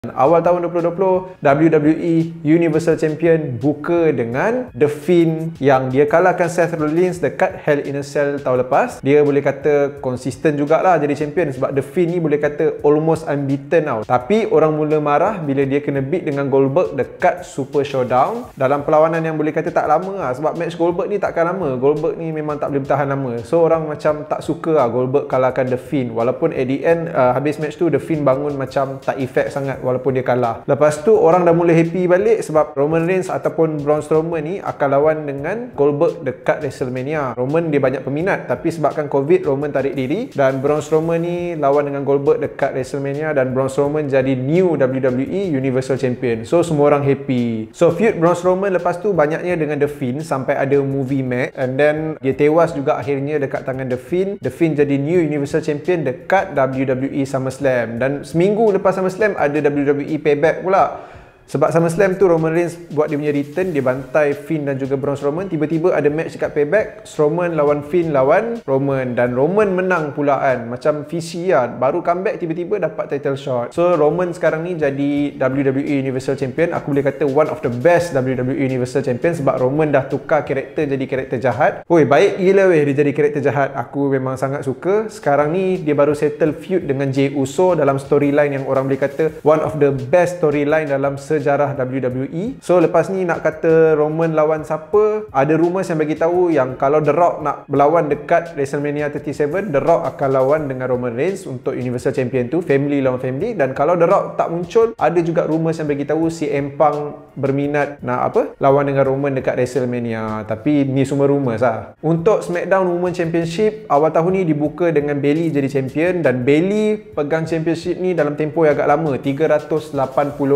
Awal tahun 2020, WWE Universal Champion buka dengan The Fiend yang dia kalahkan Seth Rollins dekat Hell in a Cell tahun lepas. Dia boleh kata konsisten jugalah jadi champion sebab The Fiend ni boleh kata almost unbeaten tau. Tapi orang mula marah bila dia kena beat dengan Goldberg dekat Super Showdown dalam perlawanan yang boleh kata tak lama lah. Sebab match Goldberg ni takkan lama. Goldberg ni memang tak boleh bertahan lama. So orang macam tak suka lah Goldberg kalahkan The Fiend. Walaupun at the end habis match tu The Fiend bangun macam tak effect sangat walaupun dia kalah. Lepas tu orang dah mula happy balik sebab Roman Reigns ataupun Braun Strowman ni akan lawan dengan Goldberg dekat WrestleMania. Roman dia banyak peminat tapi sebabkan Covid Roman tarik diri dan Braun Strowman ni lawan dengan Goldberg dekat WrestleMania dan Braun Strowman jadi new WWE Universal Champion. So semua orang happy. So feud Braun Strowman lepas tu banyaknya dengan The Fiend sampai ada movie match and then dia tewas juga akhirnya dekat tangan The Fiend. The Fiend jadi new Universal Champion dekat WWE SummerSlam dan seminggu lepas SummerSlam ada WWE Payback pula. Sebab SummerSlam tu Roman Reigns buat dia punya return, dia bantai Fiend dan juga Braun Strowman. Tiba-tiba ada match dekat Payback, Strowman lawan Fiend lawan Roman dan Roman menang pulaan. Macam fishy lah, baru comeback tiba-tiba dapat title shot. So Roman sekarang ni jadi WWE Universal Champion. Aku boleh kata one of the best WWE Universal Champion sebab Roman dah tukar karakter jadi karakter jahat. Oi, baik gila weh dia jadi karakter jahat. Aku memang sangat suka. Sekarang ni dia baru settle feud dengan Jey Uso dalam storyline yang orang boleh kata one of the best storyline dalam sejarah WWE. So lepas ni nak kata Roman lawan siapa, ada rumours yang bagi tahu yang kalau The Rock nak berlawan dekat WrestleMania 37, The Rock akan lawan dengan Roman Reigns untuk Universal Champion tu, family lawan family. Dan kalau The Rock tak muncul, ada juga rumours yang bagi tahu CM Punk berminat nak lawan dengan Roman dekat WrestleMania. Tapi ni semua rumours lah. Untuk SmackDown Women's Championship awal tahun ni dibuka dengan Bayley jadi champion dan Bayley pegang championship ni dalam tempoh yang agak lama, 380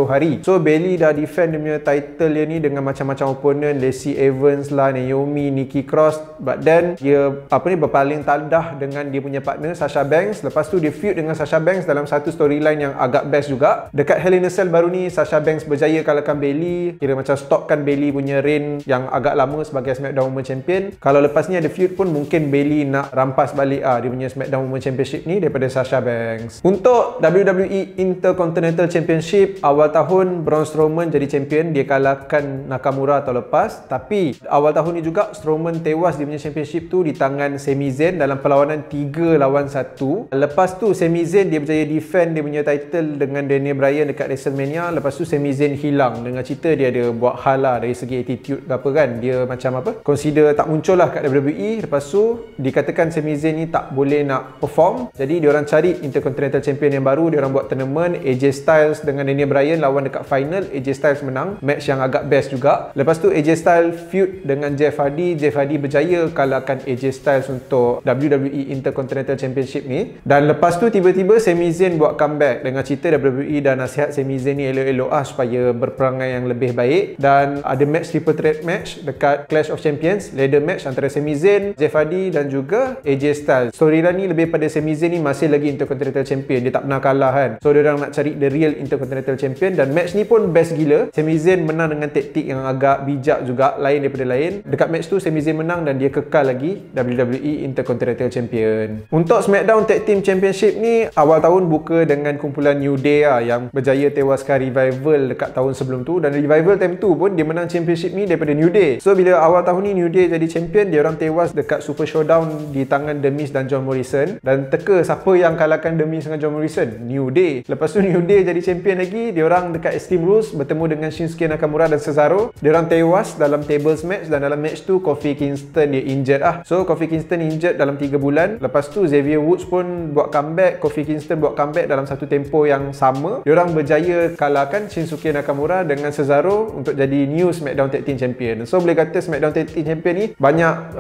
hari. So Bayley dah defend dia punya title dia ni dengan macam-macam opponent, Lacey Evans lah, Naomi, Nikki Cross, but then dia berpaling tandah dengan dia punya partner Sasha Banks. Lepas tu dia feud dengan Sasha Banks dalam satu storyline yang agak best juga. Dekat Hell in a Cell baru ni Sasha Banks berjaya kalahkan Bayley, kira macam stopkan Bayley punya reign yang agak lama sebagai SmackDown Women's Champion. Kalau lepas ni ada feud pun mungkin Bayley nak rampas balik dia punya SmackDown Women's Championship ni daripada Sasha Banks. Untuk WWE Intercontinental Championship awal tahun Braun Strowman jadi champion, dia kalahkan Nakamura tahun lepas. Tapi awal tahun ni juga Strowman tewas dia punya championship tu di tangan Sami Zayn dalam perlawanan 3 lawan 1. Lepas tu Sami Zayn dia berjaya defend dia punya title dengan Daniel Bryan dekat WrestleMania. Lepas tu Sami Zayn hilang dengan cerita dia ada buat hal lah dari segi attitude ke apa kan, dia macam consider tak muncul lah kat WWE. Lepas tu dikatakan Sami Zayn ni tak boleh nak perform, jadi diorang cari Intercontinental Champion yang baru. Diorang buat tournament, AJ Styles dengan Daniel Bryan lawan dekat final. AJ Styles menang, match yang agak best juga. Lepas tu AJ Styles feud dengan Jeff Hardy. Jeff Hardy berjaya kalahkan AJ Styles untuk WWE Intercontinental Championship ni. Dan lepas tu tiba-tiba Sami Zayn buat comeback dengan cerita WWE dah nasihat Sami Zayn ni elok-elok supaya berperangai yang lebih baik. Dan ada match triple threat match dekat Clash of Champions, ladder match antara Sami Zayn, Jeff Hardy dan juga AJ Styles. Storyline ni lebih pada Sami Zayn ni masih lagi Intercontinental Champion, dia tak pernah kalah kan. So diorang nak cari the real Intercontinental Champion dan match ni pun best gila. Sami Zayn menang dengan taktik yang agak bijak juga, lain daripada lain. Dekat match tu Sami Zayn menang dan dia kekal lagi WWE Intercontinental Champion. Untuk SmackDown Tag Team Championship ni awal tahun buka dengan kumpulan New Day yang berjaya tewaskan Revival dekat tahun sebelum tu. Dan Revival time tu pun dia menang championship ni daripada New Day. So bila awal tahun ni New Day jadi champion, dia orang tewas dekat Super Showdown di tangan The Miz dan John Morrison. Dan teka siapa yang kalahkan The Miz dengan John Morrison? New Day. Lepas tu New Day jadi champion lagi, dia orang dekat Extreme Rules bertemu dengan Shinsuke Nakamura dan Cesaro. Dia orang tewas dalam tables match dan dalam match tu Kofi Kingston dia injured So Kofi Kingston injured dalam 3 bulan. Lepas tu Xavier Woods pun buat comeback, Kofi Kingston buat comeback dalam satu tempo yang sama. Dia orang berjaya kalahkan Shinsuke Nakamura dengan Cesaro untuk jadi new SmackDown Tag Team Champion. So boleh kata SmackDown Tag Team Champion ni banyak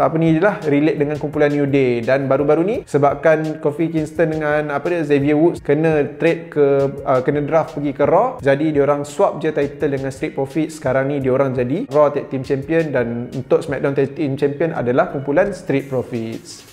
relate dengan kumpulan New Day. Dan baru-baru ni sebabkan Kofi Kingston dengan Xavier Woods kena trade ke kena draft pergi ke Raw, jadi diorang swap je title dengan Street Profits. Sekarang ni diorang jadi Raw Tag Team Champion dan untuk SmackDown Tag Team Champion adalah kumpulan Street Profits.